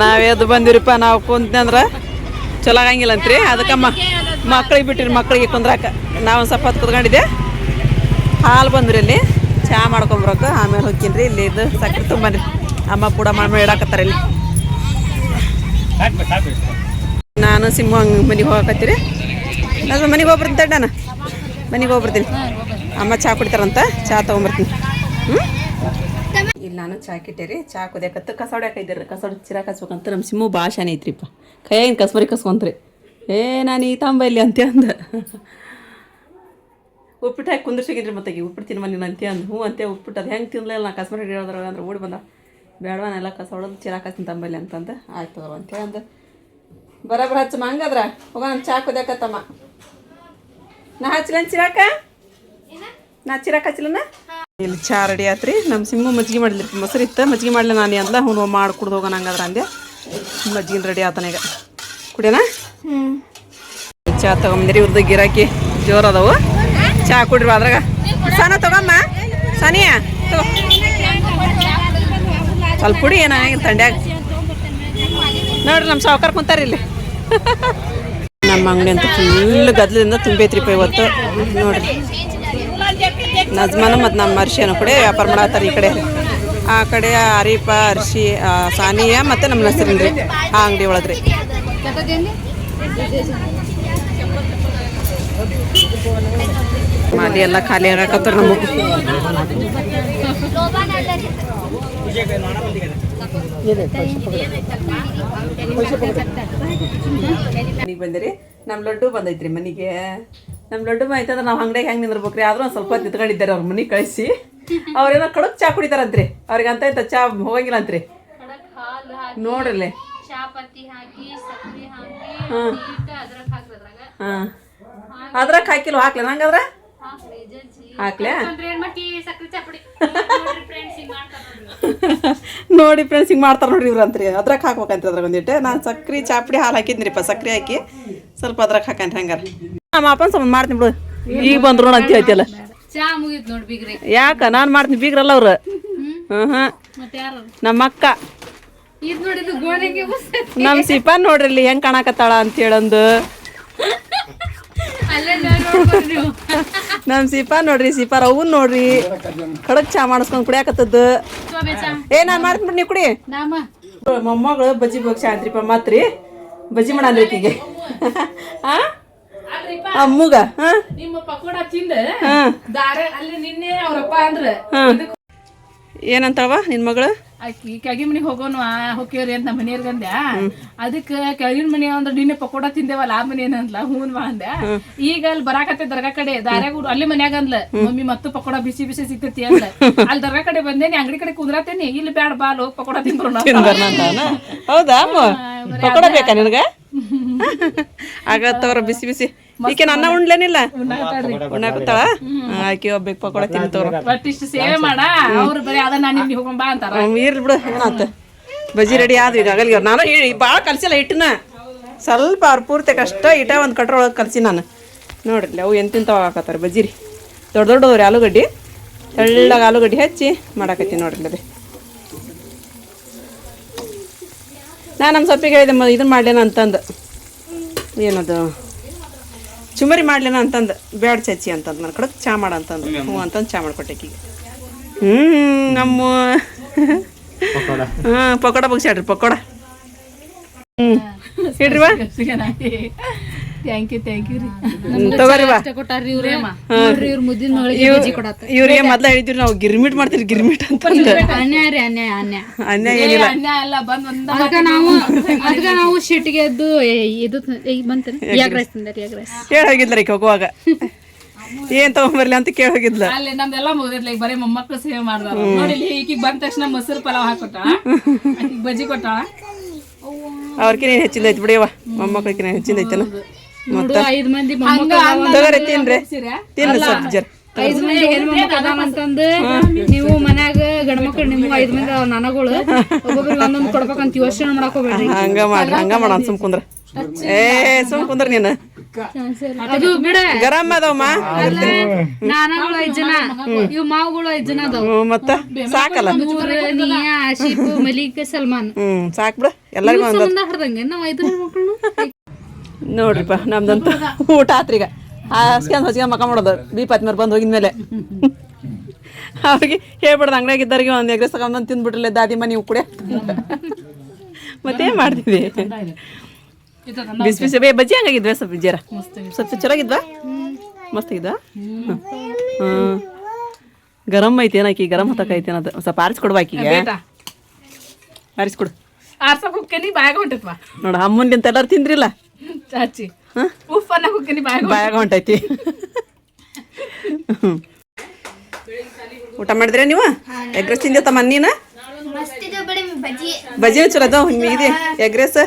ನಾವೇದು ಬಂದಿರಿಪ್ಪ. ನಾವು ಕುಂತಂದ್ರೆ ಚಲೋ ಆಗಂಗಿಲ್ಲ ಅಂತ್ರಿ. ಅದಕ್ಕೆ ಮಕ್ಳಿಗೆ ಬಿಟ್ಟಿರಿ, ಮಕ್ಳಿಗೆ ಕುಂದ್ರಾಕ. ನಾವು ಒಂದು ಸ್ವಲ್ಪ ಹೊತ್ತು ಕುತ್ಕೊಂಡಿದ್ದೆ. ಹಾಲು ಬಂದ್ರಿ ಇಲ್ಲಿ ಚಹಾ ಮಾಡ್ಕೊಂಬರಕ. ಆಮೇಲೆ ಹೋಗ್ತೀನಿ ಇಲ್ಲಿ ಇದು ಸಕ್ಕರೆ ತುಂಬನ್ರಿ. ಅಮ್ಮ ಕೂಡ ಮಾಡಿ ಇಡಾಕತ್ತಾರ ಇಲ್ಲಿ. ನಾನು ಸಿಂಹ ಮನೆಗೆ ಹೋಗಕತ್ತೀರಿ. ನಾನು ಮನೆಗೆ ಹೋಗ್ಬರ್ತೀನಿ ತಡ್ಡ. ನಾನು ಮನೆಗೆ ಹೋಗ್ಬರ್ತೀನಿ. ಅಮ್ಮ ಚಹಾ ಕುಡಿತಾರಂತ, ಚಹಾ ತೊಗೊಂಬರ್ತೀನಿ. ಇಲ್ಲಿ ನಾನು ಚಾ ಕಿಟ್ಟೆ ಚಾ ಕುದಿಯಕತ್ತು ಕಸ ಹೊಡ್ಯಾಕೈತಿರಿ ಕಸ ಹೊಡ್ ಚಿರಾಕ್ ಹಚ್ಬೇಕಂತ ನಮ್ಮ ಸಿಮ್ಮು ಭಾಳ ಶಾನೆ ಐತ್ರಿಪ್ಪ ಕೈಯಾಗಿನ ಕಸ್ಬರಿ ಕಸ್ಕೊಂತ್ರಿ ನಾನು ಈ ತಾಂಬಲ್ಲಿ ಅಂತೆ ಅಂದ ಉಪ್ಪಿಟ್ಟು ಹಾಕಿ ಕುಂದ್ರಿಸಿಗಿದ್ರಿ ಮತ್ತೆ ಉಪ್ಪಿಟ್ಟು ತಿನ್ಮ ನೀನು ಅಂತೆ ಅಂದು ಹ್ಞೂ ಅಂತೆ ಉಪ್ಪಿಟ್ಟು ಅದು ಹೆಂಗೆ ತಿನ್ಲಿಲ್ಲ ನಾ ಕಸ್ಬರಿ ಹಿಡಿಯೋದ್ರಾಗ ಅಂದ್ರೆ ಓಡಿ ಬಂದ ಬೇಡವಾ ನಾನೆಲ್ಲ ಕಸ ಹೊಡೋದು ಚಿರಾಕ್ ಹಚ್ತೀನಿ ತಂಬಲ್ಲಿ ಅಂತಂದು ಆಯ್ತು ಅಂತೇಳಿ ಅಂದು ಬರೋಬ್ಬರ ಹಚ್ಚಮ್ಮ ಹಂಗದ್ರ ಹೋಗ ನಾನು ಚಾ ಕುದಿಯಕತ್ತಮ್ಮ ನಾ ಹಚ್ಚಲೇನು ಚಿರಾಕ ನಾ ಚಿರಾಕ್ ಹಚ್ಚಲನ ಇಲ್ಲಿ ಚಾ ರೆಡಿ ಆತ್ರಿ ನಮ್ಮ ಸಿಮ್ಮು ಮಜ್ಜಿಗೆ ಮಾಡಿದ್ರಿ ಮೊಸರು ಇತ್ತು ಮಜ್ಜಿಗೆ ಮಾಡಲಿ ನಾನು ಅಂದ್ಲ ಹ್ಞೂ ಮಾಡಿ ಕುಡ್ದು ಹೋಗೋಣ ಹಂಗಾದ್ರೆ ಅಂದೆ ಮಜ್ಜಿಗೆ ರೆಡಿ ಆತನ ಈಗ ಕುಡಿಯೋಣ ಚಾ ತಗೊಂಬಂದಿರಿ ಇವ್ರದ್ದು ಗಿರಾಕಿ ಜೋರು ಅದಾವು ಚಾ ಕುಡ್ರಿ ಅದ್ರಾಗ ಸನ ತಗೊಮ್ಮ ಸನಿಯಾ ತಗೋ ಸ್ವಲ್ಪ ಕುಡಿ ಏನಾಗಿಲ್ಲ ತಂಡ್ಯಾಗ ನೋಡ್ರಿ ನಮ್ಮ ಸಾವುಕಾರ ಕುಂತಾರ ಇಲ್ಲಿ ನಮ್ಮ ಅಂಗಡಿ ಅಂತ ಫುಲ್ ಗದ್ಲದಿಂದ ತುಂಬೈತ್ರಿಪ್ಪ ಇವತ್ತು ನೋಡ್ರಿ ನಜ್ಮಾನ ಮತ್ತು ನಮ್ಮ ಅರ್ಶಿಯನ್ನು ಕೂಡ ವ್ಯಾಪಾರ ಮಾಡತ್ತಾರ ಈ ಕಡೆ ಆ ಕಡೆ ಆರೀಪ ಅರ್ಶಿ ಸಾನಿಯಾ ಮತ್ತು ನಮ್ಮ ನಸರಿನ್ ರೀ ಆ ಅಂಗಡಿ ಒಳಗ್ರಿ ಮಾಲಿ ಎಲ್ಲ ಖಾಲಿ ಆಗಕತ್ತಾರ ನಮಗೆ ಮನೆಗೆ ಬಂದಿರಿ ನಮ್ಮ ಲಡ್ಡು ಬಂದೈತ್ರಿ ಮನೆಗೆ ನಮ್ಮ ಲಡ್ಡು ಆಯ್ತಂದ್ರೆ ನಾವು ಅಂಗಡಿಗೆ ಹೆಂಗೆ ನಿಂದಿರ್ಬೇಕ್ರಿ ಆದ್ರೂ ಒಂದು ಸ್ವಲ್ಪ ನಿಂತ್ಕೊಂಡಿದ್ದಾರೆ ಅವ್ರ ಮನೆಗೆ ಕಳಿಸಿ ಅವ್ರೇನೋ ಕಡಕ್ ಚಾ ಕುಡಿತಾರಂತ್ರಿ ಅವ್ರಿಗೆ ಅಂತ ಇಂಥ ಚಾ ಹೋಗಂಗಿಲ್ಲ ಅಂತ್ರಿ ನೋಡ್ರಲ್ಲೇ ಹಾಂ ಅದ್ರಾಗ ಹಾಕಿಲ್ಲ ಹಾಕ್ಲ ನಂಗದ್ರ ಹಾಕ್ಲೆ ನೋಡಿ ಫ್ರೆಂಡ್ಸ್ ಹಿಂಗೆ ಮಾಡ್ತಾರೆ ನೋಡ್ರಿ ಇವ್ರು ಅಂತ್ರಿ ಅದ್ರಾಗ ಹಾಕ್ಬೇಕಂತ ಅದ್ರಾಗ ಒಂದಿಟ್ಟು ನಾನು ಸಕ್ರೆ ಚಾಪುಡಿ ಹಾಲು ಹಾಕಿದ್ನಿರಿಪ್ಪ ಸಕ್ರೆ ಹಾಕಿ ಸ್ವಲ್ಪ ಅದ್ರಾಗ ಹಾಕಂತ ಹಂಗಾರ ನಮ್ಮ ಅಪ್ಪನ ಸಂಬಂಧ ಮಾಡ್ತೀನಿ ಬಿಡು ಈಗ ಬಂದ್ರು ಅಂತ ಹೇಳ್ತಿಯಲ್ಲ ಯಾಕ ನಾನು ಮಾಡ್ತೀನಿ ಬೀಗ್ರಲ್ಲ ಅವ್ರು ನಮ್ಮ ಅಕ್ಕ ನಮ್ಮ ಸಿಪಾನ್ ನೋಡ್ರಿ ಇಲ್ಲಿ ಹೆಂಗ್ ಕಾಣಕತ್ತಾಳ ಅಂತ ಹೇಳಂದು ನಮ್ ಸಿಪಾ ನೋಡ್ರಿ ಸಿಪಾರ್ ಅವನ್ ನೋಡ್ರಿ ಕಡಕ್ ಚಾ ಮಾಡಿಸ್ಕೊಂಡ್ ಕುಡಿಯಾಕತ್ತದ್ದು ನಾನ್ ಮಾಡ್ತೀನಿ ನೀವು ಕುಡಿ ಮೊಮ್ಮಗಳು ಬಜ್ಜಿ ಬೋಗ್ಸಾ ಅಂತ್ರಿಪ್ಪ ಮಾತ್ರಿ ಬಜ್ಜಿ ಮಾಡಂದ್ರಿ ಈಕಿಗೆ ಅಮ್ಮಗ ನಿಮ್ಮ ಪಕೋಡ ತಿಂದ ಅಲ್ಲಿ ನಿನ್ನೆ ಅವ್ರಪ್ಪ ಅಂದ್ರ ಏನಂತಾವ ನಿನ್ ಮಗಳು ಆಕಿ ಕೆಳಗಿನ ಮನಿಗೆ ಹೋಗೋನು ಹೋಗ್ಯವ್ರಿ ಅಂತ ನಮ್ಮ ಮನೆಯವ್ರಿಗೆ ಅಂದ್ಯ ಅದಕ್ಕೆ ಕೆಳಗಿನ ಮನೆ ಅಂದ್ರೆ ನಿನ್ನೆ ಪಕೋಡ ತಿಂದೇವಲ್ಲ ಆ ಮನೆ ಏನಂದ್ಲ ಹೂನ್ವಾ ಅಂದ್ಯ ಈಗ ಅಲ್ಲಿ ಬರಾಕತ್ತೆ ದರ್ಗಾ ಕಡೆ ದಾರ್ಯಾಗ ಅಲ್ಲಿ ಮನ್ಯಾಗ ಅಂದ್ಲ ಮಮ್ಮಿ ಮತ್ತು ಪಕೋಡ ಬಿಸಿ ಬಿಸಿ ಸಿಗ್ತೈತಿ ಅಂದ್ಲ ಅಲ್ಲಿ ದರ್ಗಾ ಕಡೆ ಬಂದೇನಿ ಅಂಗಡಿ ಕಡೆ ಕುಂದ್ರತೇನಿ ಇಲ್ಲಿ ಬ್ಯಾಡ ಬಾಲ್ ಹೋಗಿ ಪಕೋಡ ತಿಂದ್ರು ಹೌದಾ ಪಕೋಡ ಬೇಕಾ ನಿನಗ ಆಗತ್ತವ್ರ ಬಿಸಿ ಬಿಸಿ ಈಕೆ ನನ್ನ ಉಣ್ಲೇನಿಲ್ಲ ಉಣ್ಣಾಕತ್ತಾಳ ಆಕಿ ಒಬ್ಬಕ್ಕೆ ಪಕೋಡ ತಿಂತವ್ರ ಇಷ್ಟು ಸೇವೆ ಮಾಡ ಅವ್ರು ಬರೀ ಅದನ್ನ ನಿನ್ನೆ ಹೋಗೊಂಬಾ ಅಂತಾರ ಇರ್ಲಿ ಬಿಡು ಏನಾತ ಬಜ್ಜಿ ರೆಡಿ ಆದ್ವಿ ಈಗ ಆಗಲ್ಗಿ ನಾನು ಭಾಳ ಕಲ್ಸಿಲ್ಲ ಹಿಟ್ಟನ್ನ ಸ್ವಲ್ಪ ಅವ್ರ ಪೂರ್ತಿ ಕಷ್ಟ ಇಟ ಒಂದು ಕಟ್ರ ಒಳಗೆ ಕಲ್ಸಿ ನಾನು ನೋಡ್ರಿ ಅವು ಎಂತಿಂತವ ಹಾಕತ್ತಾರೆ ಬಜ್ಜಿ ರೀ ದೊಡ್ಡ ದೊಡ್ಡವ್ರಿ ಆಲೂಗಡ್ಡಿ ತೆಳ್ಳಗೆ ಆಲೂಗಡ್ಡಿ ಹಚ್ಚಿ ಮಾಡಾಕತ್ತೀನಿ ನೋಡ್ರಿ ಅದೇ ನಾನು ನಮ್ಮ ಸೊಪ್ಪಿಗೆ ಹೇಳಿದೆ ಇದನ್ನ ಮಾಡ್ಲೇನ ಅಂತಂದು ಏನದು ಚುಮರಿ ಮಾಡ್ಲೇನ ಅಂತಂದು ಬ್ಯಾಡ್ ಚಚ್ಚಿ ಅಂತಂದು ನನ್ನ ಕಡೆ ಚಾ ಮಾಡಂತಂದು ಹ್ಞೂ ಅಂತಂದು ಚಾ ಮಾಡ್ಕೊಟ್ಟೆಕಿಗೆ ನಮ್ಮ ಪಕೋಡ ಬಗ್ಸಾಡ್ರಿ ಪಕೋಡ ಹೇಳ್ರಿ ಬಾ ಇವ್ರಿಗೆ ಮೊದ್ಲ ಹೇಳಿದ್ವಿ ನಾವು ಗಿರ್ಮಿಟ್ ಮಾಡ್ತೀವಿ ಗಿರ್ಮಿಟ್ ಅಂತ ಅನ್ಯಾಯ ಏನಿಲ್ಲ ನಾವು ಶಿಟ್ಟಿಗೆ ಎದ್ದು ಇದು ಕೇಳಿ ಹೋಗಿದ್ಲ ಈಗ ಹೋಗುವಾಗ ಏನ್ ತಗೊಂಬರ್ಲಿ ಅಂತ ಕೇಳಿ ಹೋಗಿದ್ಲ ಅಲ್ಲಿ ನಮ್ದೆಲ್ಲ ಮುಗಿದಿರ್ಲಿ ಬರೀ ಮೊಮ್ಮಕ್ಳು ಸೇವೆ ಮಾಡ್ದಾರ ನೋಡಿ ಈಕಿಗೆ ಬಂದ ತಕ್ಷಣ ಮೊಸರು ಪಲಾವ್ ಹಾಕೊಟ್ಟ ಬಜ್ಜಿ ಕೊಟ್ಟ ಅವ್ರಕಿನ ಹೆಚ್ಚಿಂದ ಐತಿ ಬಿಡಿಯವ ಮೊಮ್ಮಕ್ಳಿನ ಹೆಚ್ಚಿಂದ ಐತನ ಮತ್ತೆ 5 ಮಂದಿ ತಗೋರಿ ತಿನ್ರಿ ತಿನ್ರಿ ಸ್ವಲ್ಪ ಜರ 5 ಮಂದಿ ಹೆಣ್ಮಕ್ಳು ಅದಾವಂತಂದು ನೀವು ಮನ್ಯಾಗ ಗಂಡ್ಮಕ್ಳು ನಿಮ್ಮ 5 ಮಂದಿ ನನಗಳು ಒಬ್ಬೊಬ್ರಿಗೆ ಒಂದೊಂದು ಕೊಡ್ಬೇಕಂತ ಯೋಚನೆ ಮಾಡಕೋಬೇಡ್ರಿ ಹಂಗ ಮಾಡ್ರಿ ಹಂಗ ಮಾಡ ಸುಮ್ ಕುಂದ್ರ ಸುಮ್ ಕುಂದ್ರ ನೀನು ಅದು ಬಿಡ ಗರಂ ಅದಾವಮ್ಮ ನಾನಗಳು 5 ಜನ ಇವ್ ಮಾವುಗಳು 5 ಜನ ಅದಾವ ಮತ್ತ ಸಾಕಲ್ಲ ನೀ ಆಶೀಫ್ ಮಲಿಕ್ ಸಲ್ಮಾನ್ ಸಾಕ್ ಬಿಡ ಎಲ್ಲರಿಗೂ ಹರ್ದಂಗೆ ನಾವ್ 5 ಹೆಣ್ಮಕ್ಳು ನೋಡ್ರಿಪ್ಪ ನಮ್ದಂತ ಊಟ ಆತ್ರೀಗ ಹಸ್ಕೊಂಡ್ ಮಕ್ಕ ಮಾಡೋದು ಬೀಪಾತ್ಮೇಲೆ ಬಂದು ಹೋಗಿದ್ಮೇಲೆ ಅವ್ರಿಗೆ ಹೇಳ್ಬಿಡ್ದು ಅಂಗಡಿಯಾಗಿದ್ದವ್ರಿಗೆ ಒಂದು ಎಗ್ರೆಸ್ ತಗೊಂಡು ತಿಂದ್ಬಿಟ್ರಲ್ಲ ದಾದಿಮ್ಮ ನೀವು ಕೂಡ ಮತ್ತೇನು ಮಾಡ್ತಿದ್ವಿ ಬಿಸಿ ಬಿಸಿ ಬಜ್ಜಿ ಹಂಗಾಗಿದ್ವಿ ಸ್ವಲ್ಪ ಜರ ಸ್ವಲ್ಪ ಚಲೋ ಆಗಿದ್ವಾ ಮಸ್ತ್ ಆಗಿದ್ವಾ ಗರಂ ಐತಿ ಏನಾಕಿ ಗರಂ ಹೊತ್ತಕೈತಿ ಅನ್ನೋದು ಸ್ವಲ್ಪ ಆರಿಸ್ಕೊಡ್ಬಾಕಿಗೆ ಬೇಟ ಆರಿಸ್ಕೊಡು ಆರ್ಸಕ್ ಹೋಗ್ಕೇನಿ ಬಾಯಾಗ ಹೊಂಟತ್ವಾ ನೋಡ ಅಮ್ಮನ್ಗಿಂತ ಎಲ್ಲರೂ ತಿಂದ್ರಿಲ್ಲ ಚಾಚಿ ಉಫ್ ಅನ್ನಕ್ ಹೋಗ್ಕೇನಿ ಬಾಯಾಗ ಹೊಂಟೈತಿ ಊಟ ಮಾಡಿದ್ರೆ ನೀವು ಎಗ್ ರೈಸ್ ತಿಂದೆ ತಮ್ಮ ನೀನು ಬಜ್ಜಿ ಚಲೋ ಅದಾವ ಇದೆ ಎಗ್ ರೈಸ್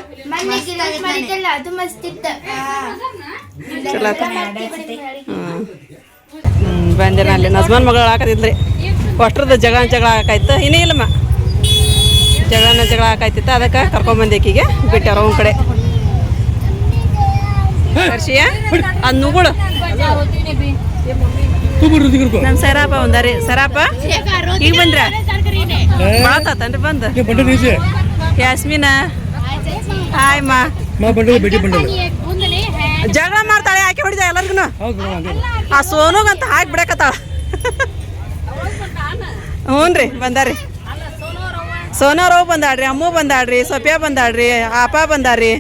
ಚಲೋ ಬಂದೆ ಅಲ್ಲಿ ನಜ್ಮಾನ್ ಮಗಳು ಹಾಕದಿದ್ರಿ ಅಷ್ಟ್ರದ ಜಗಳ ಹಾಕಾಯ್ತು ಇನ್ನೇ ಇಲ್ಲಮ್ಮ ಜಗಳ ಹಾಕಾಯ್ತಿತ್ತು ಅದಕ್ಕೆ ಕರ್ಕೊಂಬಂದೇಕಿಗೆ ಬಿಟ್ಟಾರ ಅವ್ನ ಕಡೆ ಹರ್ಷಿಯ ಅದು ನುಗುಳು ನಮ್ಮ ಸರಾಪ ಒಂದಾರಿ ಸರಾಪ ಈಗ ಬಂದ್ರ ಮಾತಾತನ್ರಿ ಬಂದು ಯಾಸ್ಮಿನ ಹಾಯ್ ಮಾ ಜಗಳ ಮಾಡ್ತಾಳೆ ಯಾಕೆ ಹೊಡಿದ ಎಲ್ಲರಿಗೂ ಆ ಸೋನುಗಂತ ಹಾಕಿ ಬಿಡಕತ್ತಾಳ ಹ್ಞೂ ರೀ ಬಂದಾರಿ ಸೋನೋರವ್ ಬಂದಾಡ್ರಿ ಅಮ್ಮು ಬಂದಾಡ್ರಿ ಸೊಪ್ಯಾ ಬಂದಾಡ್ರಿ ಅಪ್ಪ ಬಂದಾರ್ರಿ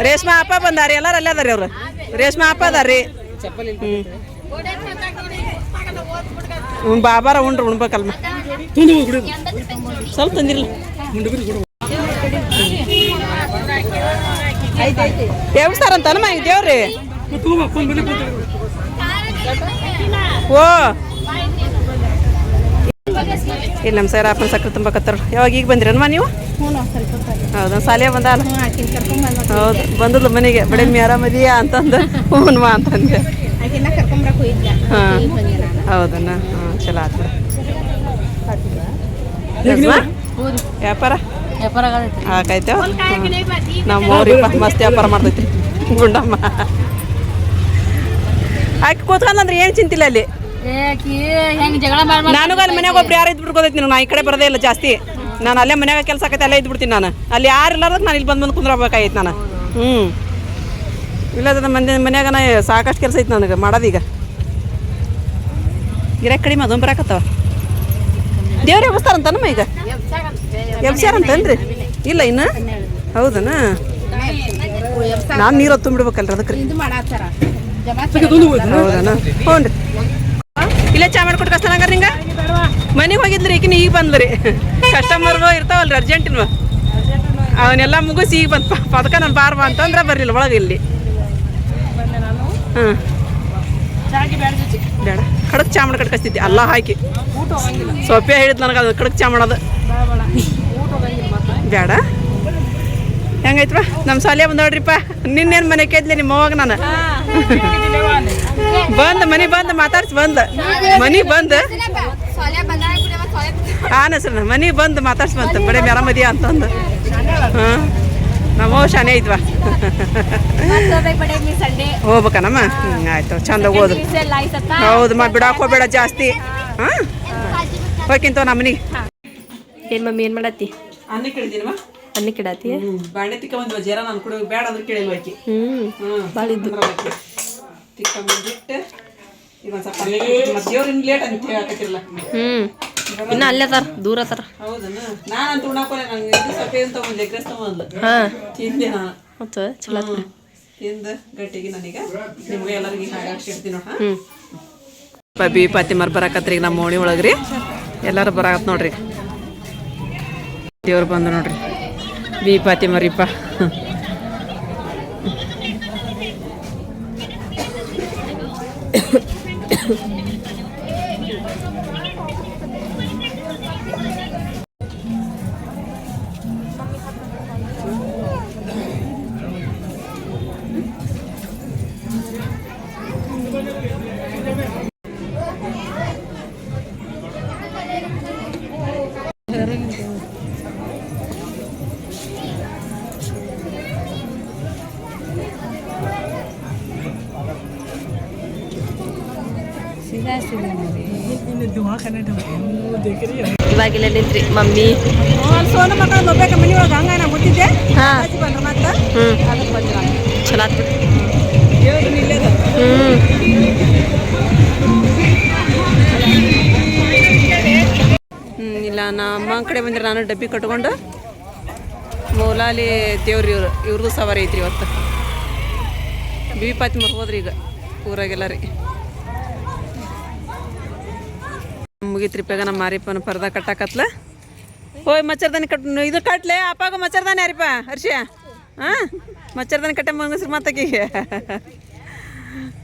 ರೇಷ್ಮಾ ಅಪ್ಪ ಬಂದಾರಿ ಎಲ್ಲರೂ ಅಲ್ಲೇ ಅದಾರಿ ಅವ್ರು ರೇಷ್ಮಾ ಅಪ್ಪ ಅದಾರ್ರಿ ಬಾಬಾರ ಉಣ್ರಿ ಉಣ್ಬೇಕಲ್ಮ ಸ್ವಲ್ಪ ತಂದಿರಲ್ಲ ದೇವಸ್ಥಾನ ಈಗ ದೇವ್ರಿ ಓ ಇಲ್ಲ ನಮ್ಮ ಸೈರಪ್ಪನ ಸಕ್ಕರೆ ತುಂಬಕತ್ತಾರ ಯಾವಾಗ ಈಗ ಬಂದಿರನ್ಮ ನೀವು ಹೌದಾ ಸಾಲಿಯ ಬಂದಲ್ಲ ಹೌದು ಬಂದದ್ದು ಮನೆಗೆ ಬಡಮ್ಮಿ ಆರಾಮದಿಯಾ ಅಂತಂದು ಹ್ಞೂನ್ವಾ ಅಂತಂದೆ ಹಾಂ ಹೌದಣ್ಣ ಹಾಂ ಚಲೋ ಆತು ವ್ಯಾಪಾರ ಹಾಕೈತೆ ನಮ್ಮ ಊರಿಪ್ಪ ಮಸ್ತ್ ವ್ಯಾಪಾರ ಮಾಡ್ತೈತಿ ಗುಂಡಮ್ಮ ಆಕೆ ಕೂತ್ಕೊಂಡ್ರೆ ಏನು ಚಿಂತಿಲ್ಲ ಅಲ್ಲಿ ನಾನು ಅಲ್ಲಿ ಮನ್ಯಾಗ ಒಬ್ರು ಯಾರು ಇದ್ಬಿಟ್ಟು ಗೊತ್ತೈತಿ ನಾ ಈ ಕಡೆ ಬರೋದೇ ಇಲ್ಲ ಜಾಸ್ತಿ ನಾನು ಅಲ್ಲೇ ಮನ್ಯಾಗ ಕೆಲಸ ಆಕೈತೆ ಅಲ್ಲೇ ಇದ್ಬಿಡ್ತೀನಿ ನಾನು ಅಲ್ಲಿ ಯಾರು ಇಲ್ಲಾರ್ದಕ್ಕೆ ನಾನು ಇಲ್ಲಿ ಬಂದು ಕುಂದ್ರಬೇಕಾಯ್ತು ನಾನು ಇಲ್ಲದ ಮನ್ಯಾಗ ನಾ ಸಾಕಷ್ಟು ಕೆಲಸ ಐತಿ ನನಗೆ ಮಾಡೋದೀಗ ಗಿರಾಕಿ ಕಡಿಮೆ ಅದೊಂದು ಬರಾಕತ್ತವ ದೇವ್ರು ಎಬ್ಬಿಸ್ತಾರಂತನಮ್ಮ ಈಗ ಎಬ್ಸ್ಯಾರಂತನ್ರಿ ಇಲ್ಲ ಇನ್ನು ಹೌದನ ನಾನು ನೀರು ತುಂಬಿಡ್ಬೇಕಲ್ರಿ ಅದಕ್ಕೆ ಹೌದನ ಹ್ಞೂ ರೀ ಇಲ್ಲೇ ಚಾ ಮಾಡ್ಕೊಟ್ಟು ಕಷ್ಟ ನಿಂಗ ಮನೆಗೆ ಹೋಗಿದ್ರಿ ಈಗಿನ ಈಗ ಬಂದ್ರಿ ಕಸ್ಟಮರ್ ಇರ್ತಾವಲ್ರಿ ಅರ್ಜೆಂಟಿನ ಅವನ್ನೆಲ್ಲ ಮುಗಿಸಿ ಈಗ ಬಂದು ಅದಕ್ಕೆ ನಾನು ಬಾರ್ಬಾ ಅಂತಂದ್ರೆ ಬರ್ಲಿಲ್ಲ ಒಳಗೆ ಇಲ್ಲಿ ಹಾಂ ಬೇಡ ಕಡಕ್ ಚಾ ಮಾಡಿ ಕಟ್ಕಸ್ತಿದ್ದೆ ಅಲ್ಲ ಹಾಕಿ ಸೊಪ್ಪೆ ಹೇಳಿದ್ ನನಗೆ ಅದು ಕಡಕ್ ಚಾ ಮಾಡೋದು ಬೇಡ ಹೆಂಗೈತ್ವಾ ನಮ್ಮ ಸಾಲಿಯ ಬಂದೋಡ್ರಿಪ್ಪ ನಿನ್ನೇನು ಮನೆ ಕೇದ್ಲಿ ನಿಮ್ಮ ಅವಾಗ ನಾನು ಬಂದು ಮನೆ ಬಂದು ಮಾತಾಡ್ಸಿ ಬಂದು ಮನೆಗೆ ಬಂದು ಹಾಂ ಸರ್ ಮನೆಗೆ ಬಂದು ಮಾತಾಡ್ಸಿ ಬಂತು ಬಡೇ ಆರಾಮದಿಯಾ ಅಂತಂದು ಹಾಂ ನಮ್ಮ ಶಾನೆ ಐತ್ವಾ ಹೋಗ್ಬೇಕನಮ್ಮ ಆಯ್ತು ಚಂದ ಓದು ಹೌದು ಬಿಡಾಕ್ ಹೋಗ್ಬೇಡ ಜಾಸ್ತಿ ಹಾಂ ಹೋಗ್ಕಿಂತ ನಮ್ಮ ಮನೆಗೆ ಏನು ಮಮ್ಮಿ ಏನು ಮಾಡತ್ತಿ ಅನ್ನ ಕೇಳಿದ್ದೀನಮ್ಮ ಅನ್ನ ಕಿಡಾತಿ ಬಾಂಡೆ ತಿಕ್ಕೊಂಬಂದ್ವ ಜರ ನಾನು ಕೂಡ ಬೇಡ ಅಂದ್ರೆ ಕೇಳಿಲ್ವ ಆಕಿ ಭಾಳ ಇದ್ದು ತಿಕ್ಕೊಂಬಂದಿಟ್ಟು ಈಗ ಒಂದು ಸ್ವಲ್ಪ ದೇವ್ರು ಇನ್ನು ಲೇಟ್ ಅಂತ ಹೇಳಕತ್ತಿರಲ್ಲ ಇನ್ನು ಅಲ್ಲೇ ಅದಾರ ದೂರ ಅದಾರ ಹೌದನ ನಾನಂತ ಉಣ್ಣಾಕೋಲೆ ನಂಗೆ ಇದು ಸ್ವಲ್ಪ ಏನು ತೊಗೊಂಡು ಎಗ್ ರೈಸ್ ತೊಗೊಂಡ್ಲು ತಿಂದೆ ನಾನು ಮತ್ತು ಚಲೋ ತಿಂದು ಗಟ್ಟಿಗೆ ನನಗ ನಿಮ್ಗೆ ಎಲ್ಲರಿಗೆ ಹಾಗಾಡ್ಸಿಡ್ತೀನಿ ನೋಡ ಬಿ ಪಾತಿಮಾರ್ ಬರಾಕತ್ರಿ ಈಗ ನಮ್ಮ ಓಣಿ ಒಳಗ್ರಿ ಎಲ್ಲರೂ ಬರಾಕತ್ ನೋಡ್ರಿ ದೇವ್ರು ಬಂದು ನೋಡ್ರಿ ಬಿ ಪಾತಿಮಾರಿಪ್ಪ ಇವಾಗಿಲ್ಲ ನಿಂತ್ರಿ ಮಮ್ಮಿ ಸೋನ ಮಕ್ಕಳು ನೋಡ್ಬೇಕ ಮನೆ ಒಳಗೆ ಹಂಗ ನಾ ಗೊತ್ತಿದ್ದೆ ಬಂದ್ರೆ ಮತ್ತೆ ಚಲೋ ಆತ್ ಇಲ್ಲ ನಮ್ಮ ಕಡೆ ಬಂದ್ರೆ ನಾನು ಡಬ್ಬಿ ಕಟ್ಕೊಂಡು ಮೌಲಾಲಿ ದೇವ್ರಿ ಇವ್ರದ್ದು ಸವಾರಿ ಐತ್ರಿ ಇವತ್ತು ಬಿ ಪಾತಿ ಮರ್ಬೋದ್ರಿ ಈಗ ಊರಾಗೆಲ್ಲ ರೀ ಮುಗೀತ್ರಿಪ್ಪಾಗ ನಮ್ಮ ಮಾರಿಪ್ಪನ ಪರ್ದ ಕಟ್ಟಾಕತ್ಲ ಹೋಯ್ ಮಚ್ಚರ್ದಾನಿ ಇದು ಕಟ್ಲೆ ಅಪ್ಪಾಗ ಮಚ್ಚರ್ದಾನಿ ಯಾರಿಪ್ಪ ಹರ್ಷಿಯ ಹಾಂ ಮಚ್ಚರ್ದಾನಿ ಕಟ್ಟೆ ಮುಗಿಸ್ರಿ ಮಾತಾಕಿಗೆ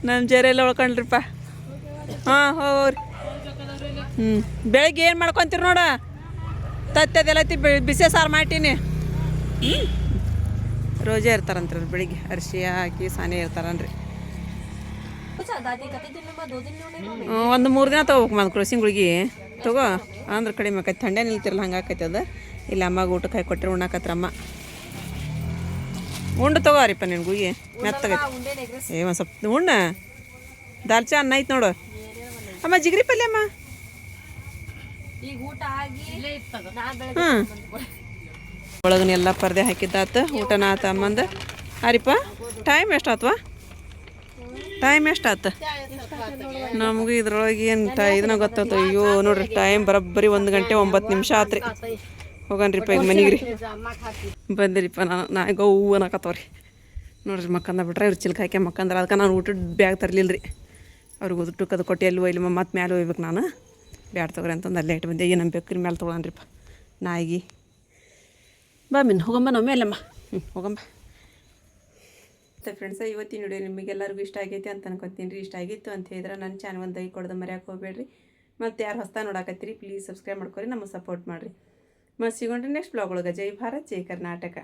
ನಮ್ಮ ಜೇರೆಲ್ಲ ಉಳ್ಕೊಂಡ್ರಿಪ್ಪ ಹಾಂ ಹೋಗ್ರಿ ಬೆಳಗ್ಗೆ ಏನು ಮಾಡ್ಕೊತೀರಿ ನೋಡ ತತ್ತದೆಲ್ಲತಿ ಬಿಸಿ ಸಾರು ಮಾಡ್ತೀನಿ ರೋಜೆ ಇರ್ತಾರಂತ್ರಿ ಬೆಳಿಗ್ಗೆ ಅರ್ಶಿ ಹಾಕಿ ಸಾನೆ ಇರ್ತಾರನ್ರಿ ಒಂದು 3 ದಿನ ತೊಗೋಬೇಕು ಮತ್ತು ಕ್ರೋಸಿಂಗ್ ಗುಳಿಗೆ ತಗೋ ಅಂದ್ರೆ ಕಡಿಮೆ ಆಕೈತಿ ಥಂಡೆ ನಿಲ್ತಿರಲ್ಲ ಹಂಗೆ ಆಕೈತಿ ಅದು ಇಲ್ಲಿ ಅಮ್ಮಗೆ ಊಟಕ್ಕೆ ಹಾಕಿ ಕೊಟ್ಟರೆ ಉಣ್ಣಾಕತ್ರ ಅಮ್ಮ ಉಂಡು ತಗೋರಿಪ್ಪ ನಿನ್ನ ಗುಳಿಗೆ ಮೆತ್ತಗೈತಿ ಒಂದು ಸ್ವಲ್ಪ ಉಣ್ಣ ದಾಲ್ಚಾ ಅನ್ನ ಐತಿ ನೋಡು ಅಮ್ಮ ಜಿಗ್ರಿ ಪಲ್ಯ ಅಮ್ಮ ಒಳಗನ ಎಲ್ಲ ಪರ್ದೆ ಹಾಕಿದ್ದಾತ ಊಟನ ಆತ ಅಮ್ಮಂದು ಅರಿಪ್ಪ ಟೈಮ್ ಎಷ್ಟಾತ್ವಾ ಟೈಮ್ ಎಷ್ಟಾತ ನಮಗೂ ಇದ್ರೊಳಗೆ ಏನು ಇದನ್ನ ಗೊತ್ತಾಯ್ತು ಅಯ್ಯೋ ನೋಡ್ರಿ ಟೈಮ್ ಬರೋಬ್ಬರಿ 1 ಗಂಟೆ 9 ನಿಮಿಷ ಆತ್ರಿ ಹೋಗನ್ರಿಪ್ಪ ಈಗ ಮನೆಗೆ ರೀ ಬಂದಿರಿಪ್ಪ ನಾ ಗೌ ಅನ್ನಕತ್ತವ್ರಿ ನೋಡ್ರಿ ಮಕ್ಕಂದ ಬಿಟ್ರೆ ಇವ್ರು ಚಿಲ್ಕ ಹಾಕಿ ಮಕ್ಕಂದ್ರೆ ಅದಕ್ಕೆ ನಾನು ಊಟದ ಬ್ಯಾಗ್ ತರಲಿಲ್ಲ ರೀ ಅವ್ರಿಗೆ ಊಟಕ್ಕೆ ಅದು ಕೊಟ್ಟು ಎಲ್ಲಿ ಒಯ್ಲಿ ಮತ್ತೆ ಮ್ಯಾಲೆ ಒಯ್ಬೇಕು ನಾನು ಬ್ಯಾಡ್ ತಗೋರಿ ಅಂತಂದು ಅಲ್ಲೇ ಇಟ್ಟು ಬಂದೆ ಏನು ಬೇಕ್ರಿ ಮ್ಯಾಲೆ ತೊಗೊಳನ್ರಿಪ್ಪ ನಾಯಿಗೆ ಬಾ ಮಿನ್ ಹೋಗಮ್ಮ ನಾವು ಮೇಲಮ್ಮ ಹೋಗಮ್ಮ ಮತ್ತು ಫ್ರೆಂಡ್ಸ ಇವತ್ತಿನ ವಿಡಿಯೋ ನಿಮಗೆಲ್ಲರಿಗೂ ಇಷ್ಟ ಆಗೈತೆ ಅಂತ ಅನ್ಕೊತೀನಿ ರೀ ಇಷ್ಟ ಆಗಿತ್ತು ಅಂತ ಹೇಳಿದ್ರೆ ನನ್ನ ಚಾನಲ್ ಒಂದು ಲೈಕ್ ಕೊಡೋದು ಮರ್ಯಾಕೆ ಹೋಗ್ಬೇಡ್ರಿ ಮತ್ತು ಯಾರು ಹೊಸ್ತಾ ನೋಡಾಕತ್ತೀರಿ ಪ್ಲೀಸ್ ಸಬ್ಸ್ಕ್ರೈಬ್ ಮಾಡ್ಕೊರಿ ನಮಗೆ ಸಪೋರ್ಟ್ ಮಾಡಿರಿ ಮತ್ತು ಸಿಗೋಣ್ರಿ ನೆಕ್ಸ್ಟ್ ಬ್ಲಾಗ್ ಒಳಗೆ ಜೈ ಭಾರತ್ ಜೈ ಕರ್ನಾಟಕ.